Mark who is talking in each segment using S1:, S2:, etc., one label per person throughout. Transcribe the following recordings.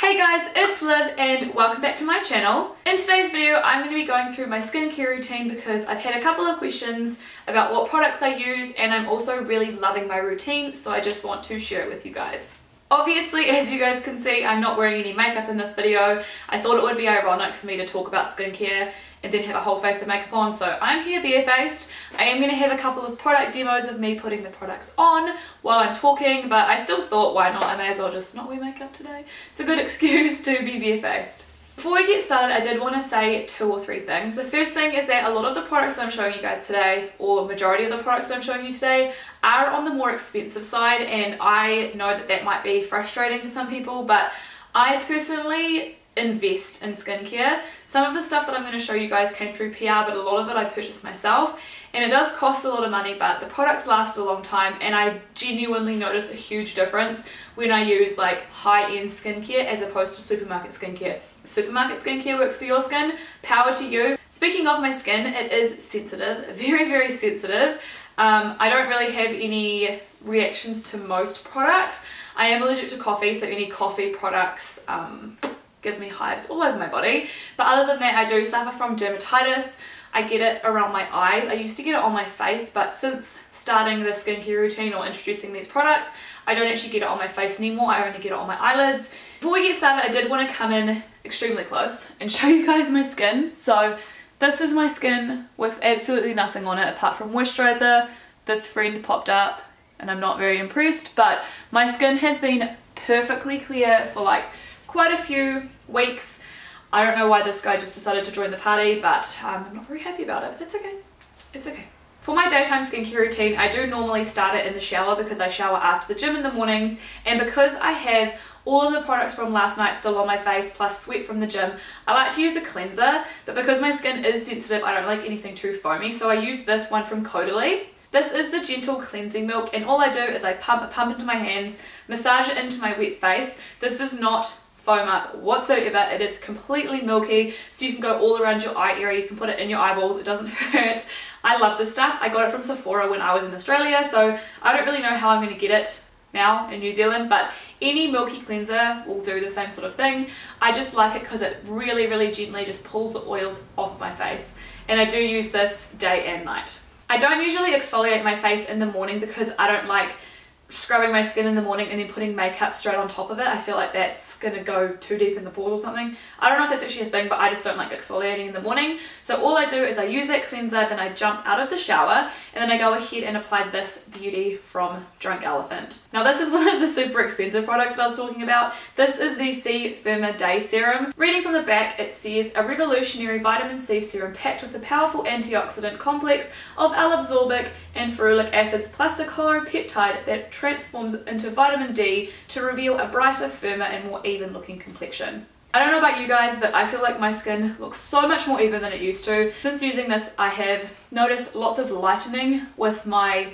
S1: Hey guys, it's Liv and welcome back to my channel. In today's video I'm going to be going through my skincare routine because I've had a couple of questions about what products I use and I'm also really loving my routine, so I just want to share it with you guys. Obviously, as you guys can see, I'm not wearing any makeup in this video. I thought it would be ironic for me to talk about skincare and then have a whole face of makeup on, so I'm here barefaced. I am going to have a couple of product demos of me putting the products on while I'm talking, but I still thought, why not? I may as well just not wear makeup today. It's a good excuse to be barefaced. Before we get started, I did want to say 2 or 3 things. The first thing is that a lot of the products that I'm showing you guys today, or majority of the products that I'm showing you today, are on the more expensive side, and I know that that might be frustrating for some people, but I personally invest in skincare. Some of the stuff that I'm going to show you guys came through PR, but a lot of it I purchased myself, and it does cost a lot of money, but the products last a long time, and I genuinely notice a huge difference when I use like high-end skincare as opposed to supermarket skincare. If supermarket skincare works for your skin, power to you. Speaking of my skin, it is sensitive, very sensitive. I don't really have any reactions to most products. I am allergic to coffee, so any coffee products give me hives all over my body, but other than that I do suffer from dermatitis. I get it around my eyes. I used to get it on my face, but since starting the skincare routine or introducing these products, I don't actually get it on my face anymore. I only get it on my eyelids. Before we get started, I did want to come in extremely close and show you guys my skin. So this is my skin with absolutely nothing on it apart from moisturizer. This friend popped up and I'm not very impressed, but my skin has been perfectly clear for like quite a few weeks. I don't know why this guy just decided to join the party, but I'm not very happy about it, but that's okay. It's okay. For my daytime skincare routine, I do normally start it in the shower because I shower after the gym in the mornings, and because I have all of the products from last night still on my face plus sweat from the gym, I like to use a cleanser, but because my skin is sensitive, I don't like anything too foamy, so I use this one from Caudalie. This is the Gentle Cleansing Milk, and all I do is I pump into my hands, massage it into my wet face. This does not foam up whatsoever. It is completely milky, so you can go all around your eye area, you can put it in your eyeballs, it doesn't hurt. I love this stuff. I got it from Sephora when I was in Australia, so I don't really know how I'm going to get it now in New Zealand, but any milky cleanser will do the same sort of thing. I just like it because it really gently just pulls the oils off of my face, and I do use this day and night. I don't usually exfoliate my face in the morning because I don't like scrubbing my skin in the morning and then putting makeup straight on top of it. I feel like that's gonna go too deep in the pores or something. I don't know if that's actually a thing, but I just don't like exfoliating in the morning. So all I do is I use that cleanser, then I jump out of the shower, and then I go ahead and apply this beauty from Drunk Elephant. Now this is one of the super expensive products that I was talking about. This is the C Firma Day Serum. Reading from the back, it says a revolutionary vitamin C serum packed with a powerful antioxidant complex of L-absorbic and ferulic acids plus a chloropeptide that transforms into vitamin D to reveal a brighter, firmer and more even looking complexion. I don't know about you guys, but I feel like my skin looks so much more even than it used to. Since using this, I have noticed lots of lightening with my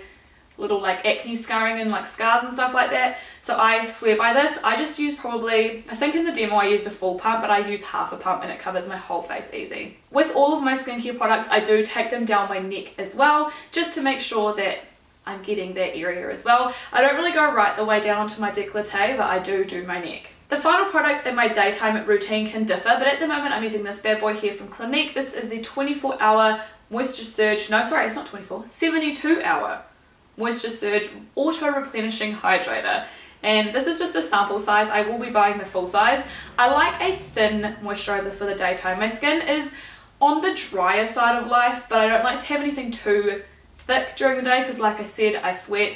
S1: little like acne scarring and like scars and stuff like that. So I swear by this. I just use probably, I think in the demo I used a full pump, but I use half a pump and it covers my whole face easy. With all of my skincare products, I do take them down my neck as well, just to make sure that I'm getting that area as well. I don't really go right the way down onto my décolleté, but I do my neck. The final product in my daytime routine can differ, but at the moment I'm using this bad boy here from Clinique. This is the 24-hour Moisture Surge, no sorry, it's not 24, 72-hour Moisture Surge Auto Replenishing Hydrator. And this is just a sample size. I will be buying the full size. I like a thin moisturizer for the daytime. My skin is on the drier side of life, but I don't like to have anything too thick during the day because like I said, I sweat,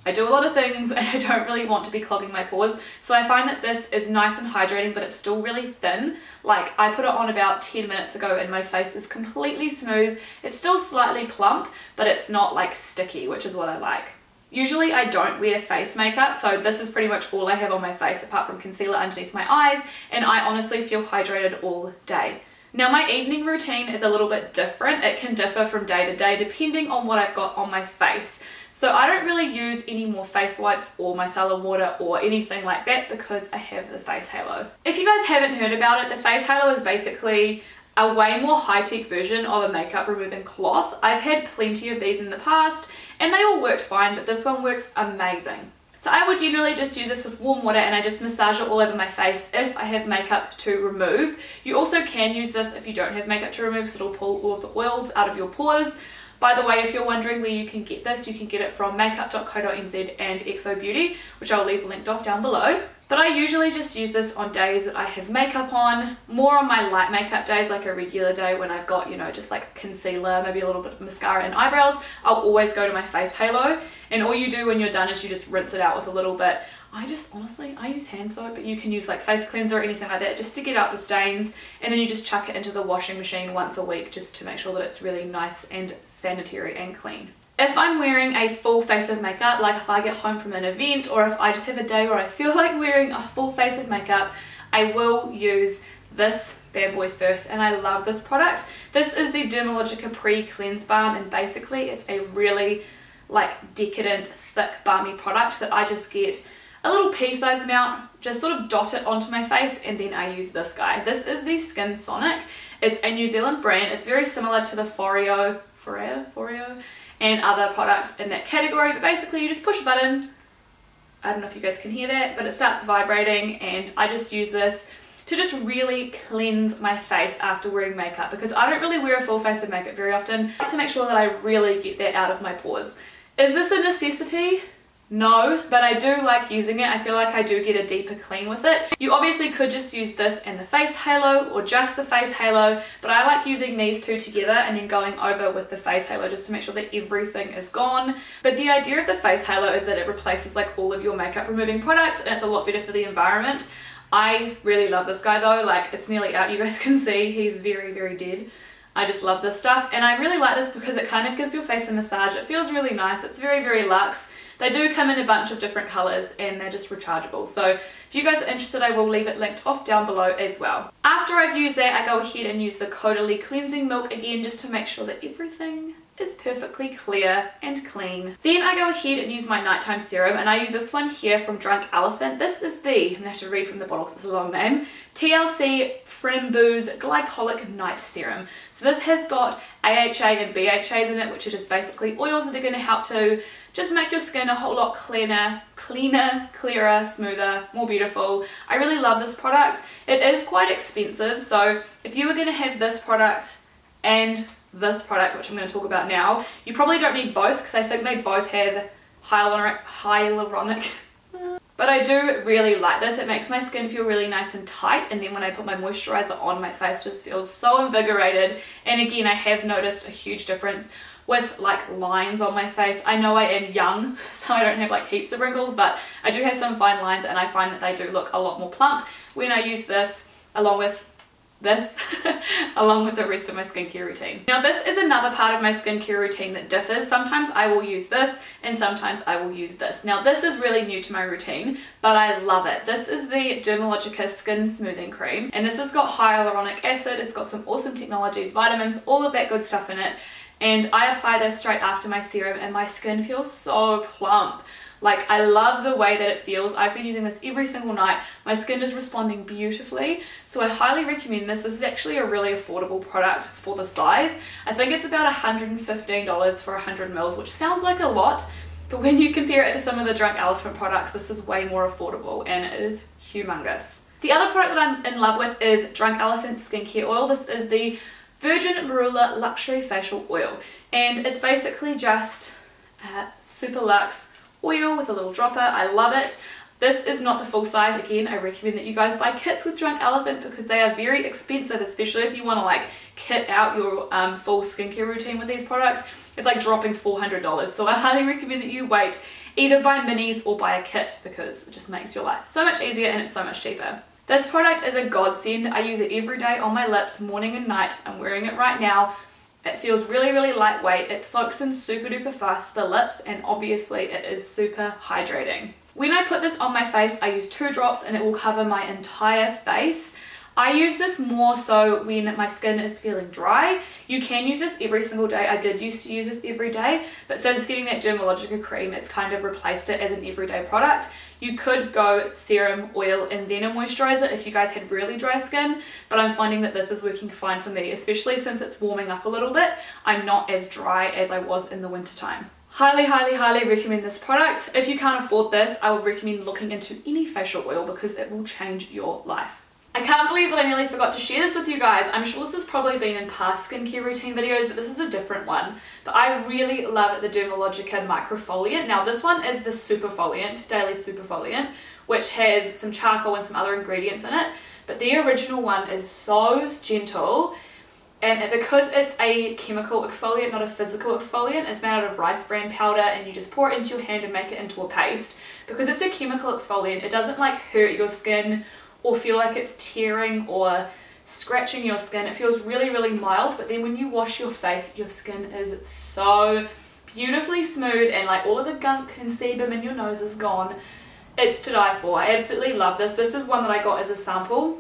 S1: I do a lot of things, and I don't really want to be clogging my pores. So I find that this is nice and hydrating, but it's still really thin. Like I put it on about 10 minutes ago and my face is completely smooth. It's still slightly plump, but it's not like sticky, which is what I like. Usually I don't wear face makeup, so this is pretty much all I have on my face apart from concealer underneath my eyes, and I honestly feel hydrated all day. Now my evening routine is a little bit different. It can differ from day to day depending on what I've got on my face. So I don't really use any more face wipes or micellar water or anything like that because I have the face halo. If you guys haven't heard about it, the face halo is basically a way more high-tech version of a makeup removing cloth. I've had plenty of these in the past and they all worked fine, but this one works amazing. So I would generally just use this with warm water and I just massage it all over my face if I have makeup to remove. You also can use this if you don't have makeup to remove because it'll pull all of the oils out of your pores. By the way, if you're wondering where you can get this, you can get it from makeup.co.nz and XO Beauty, which I'll leave linked off down below. But I usually just use this on days that I have makeup on, more on my light makeup days, like a regular day when I've got, you know, just like concealer, maybe a little bit of mascara and eyebrows. I'll always go to my face halo, and all you do when you're done is you just rinse it out with a little bit. Honestly, I use hand soap, but you can use like face cleanser or anything like that just to get out the stains, and then you just chuck it into the washing machine once a week just to make sure that it's really nice and sanitary and clean. If I'm wearing a full face of makeup, like if I get home from an event or if I just have a day where I feel like wearing a full face of makeup, I will use this bad boy first, and I love this product. This is the Dermalogica Pre-Cleanse Balm, and basically it's a really like decadent, thick, balmy product that I just get a little pea-sized amount, just sort of dot it onto my face, and then I use this guy. This is the Skin Sonic. It's a New Zealand brand. It's very similar to the Foreo and other products in that category, but basically you just push a button. I don't know if you guys can hear that, but it starts vibrating, and I just use this to just really cleanse my face after wearing makeup, because I don't really wear a full face of makeup very often. I like to make sure that I really get that out of my pores. Is this a necessity? No, but I do like using it. I feel like I do get a deeper clean with it. You obviously could just use this and the face halo, or just the face halo, but I like using these two together and then going over with the face halo just to make sure that everything is gone. But the idea of the face halo is that it replaces like all of your makeup removing products, and it's a lot better for the environment. I really love this guy though. Like, it's nearly out, you guys can see he's very, very dead. I just love this stuff, and I really like this because it kind of gives your face a massage. It feels really nice. It's very, very luxe. They do come in a bunch of different colours, and they're just rechargeable. So if you guys are interested, I will leave it linked off down below as well. After I've used that, I go ahead and use the Caudalie Cleansing Milk again, just to make sure that everything is perfectly clear and clean. Then I go ahead and use my nighttime serum, and I use this one here from Drunk Elephant. This is the, I'm gonna have to read from the bottle because it's a long name, TLC Framboos Glycolic Night Serum. So this has got AHA and BHAs in it, which are just basically oils that are going to help to just make your skin a whole lot cleaner, clearer, smoother, more beautiful. I really love this product. It is quite expensive, so if you were going to have this product and this product, which I'm going to talk about now, you probably don't need both, because I think they both have hyaluronic. But I do really like this. It makes my skin feel really nice and tight, and then when I put my moisturizer on, my face just feels so invigorated. And again, I have noticed a huge difference with like lines on my face. I know I am young, so I don't have like heaps of wrinkles, but I do have some fine lines, and I find that they do look a lot more plump when I use this along with this along with the rest of my skincare routine. Now this is another part of my skincare routine that differs. Sometimes I will use this and sometimes I will use this. Now this is really new to my routine, but I love it. This is the Dermalogica Skin Smoothing Cream, and this has got hyaluronic acid, it's got some awesome technologies, vitamins, all of that good stuff in it, and I apply this straight after my serum, and my skin feels so plump. Like, I love the way that it feels. I've been using this every single night. My skin is responding beautifully, so I highly recommend this. This is actually a really affordable product for the size. I think it's about $115 for 100 mils, which sounds like a lot, but when you compare it to some of the Drunk Elephant products, this is way more affordable, and it is humongous. The other product that I'm in love with is Drunk Elephant Skincare Oil. This is the Virgin Marula Luxury Facial Oil, and it's basically just super luxe oil with a little dropper. I love it. This is not the full size. Again, I recommend that you guys buy kits with Drunk Elephant because they are very expensive, especially if you want to like kit out your full skincare routine with these products. It's like dropping $400, so I highly recommend that you wait, either buy minis or buy a kit, because it just makes your life so much easier and it's so much cheaper. This product is a godsend. I use it every day on my lips, morning and night. I'm wearing it right now. It feels really, really lightweight. It soaks in super duper fast to the lips, and obviously it is super hydrating. When I put this on my face, I use 2 drops and it will cover my entire face. I use this more so when my skin is feeling dry. You can use this every single day. I did used to use this every day, but since getting that Dermalogica cream, it's kind of replaced it as an everyday product. You could go serum, oil, and then a moisturizer if you guys had really dry skin, but I'm finding that this is working fine for me, especially since it's warming up a little bit. I'm not as dry as I was in the winter time. Highly, highly, highly recommend this product. If you can't afford this, I would recommend looking into any facial oil because it will change your life. I can't believe that I nearly forgot to share this with you guys. I'm sure this has probably been in past skincare routine videos, but this is a different one. But I really love the Dermalogica Microfoliant. Now this one is the Superfoliant, Daily Superfoliant, which has some charcoal and some other ingredients in it. But the original one is so gentle, and because it's a chemical exfoliant, not a physical exfoliant, it's made out of rice bran powder, and you just pour it into your hand and make it into a paste. Because it's a chemical exfoliant, it doesn't like hurt your skin or feel like it's tearing or scratching your skin. It feels really, really mild, but then when you wash your face, your skin is so beautifully smooth and like all of the gunk and sebum in your nose is gone. It's to die for. I absolutely love this. This is one that I got as a sample.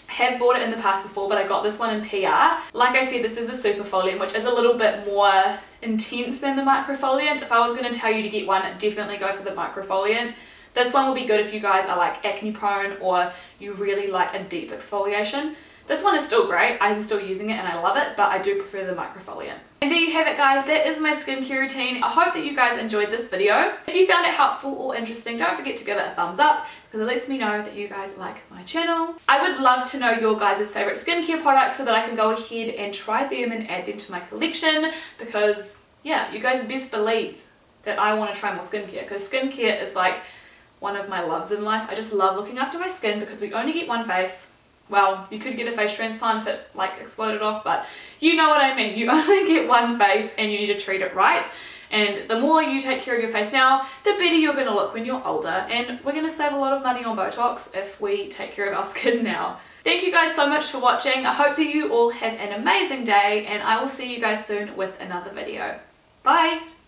S1: I have bought it in the past before, but I got this one in PR. Like I said, this is a Superfoliant, which is a little bit more intense than the Microfoliant. If I was going to tell you to get one, definitely go for the Microfoliant. This one will be good if you guys are like acne prone or you really like a deep exfoliation. This one is still great. I'm still using it and I love it, but I do prefer the Microfoliant. And there you have it, guys. That is my skincare routine. I hope that you guys enjoyed this video. If you found it helpful or interesting, don't forget to give it a thumbs up because it lets me know that you guys like my channel. I would love to know your guys' favorite skincare products so that I can go ahead and try them and add them to my collection because, yeah, you guys best believe that I want to try more skincare because skincare is like one of my loves in life. I just love looking after my skin because we only get one face. Well, you could get a face transplant if it like exploded off, but you know what I mean. You only get one face and you need to treat it right. And the more you take care of your face now, the better you're going to look when you're older. And we're going to save a lot of money on Botox if we take care of our skin now. Thank you guys so much for watching. I hope that you all have an amazing day and I will see you guys soon with another video. Bye!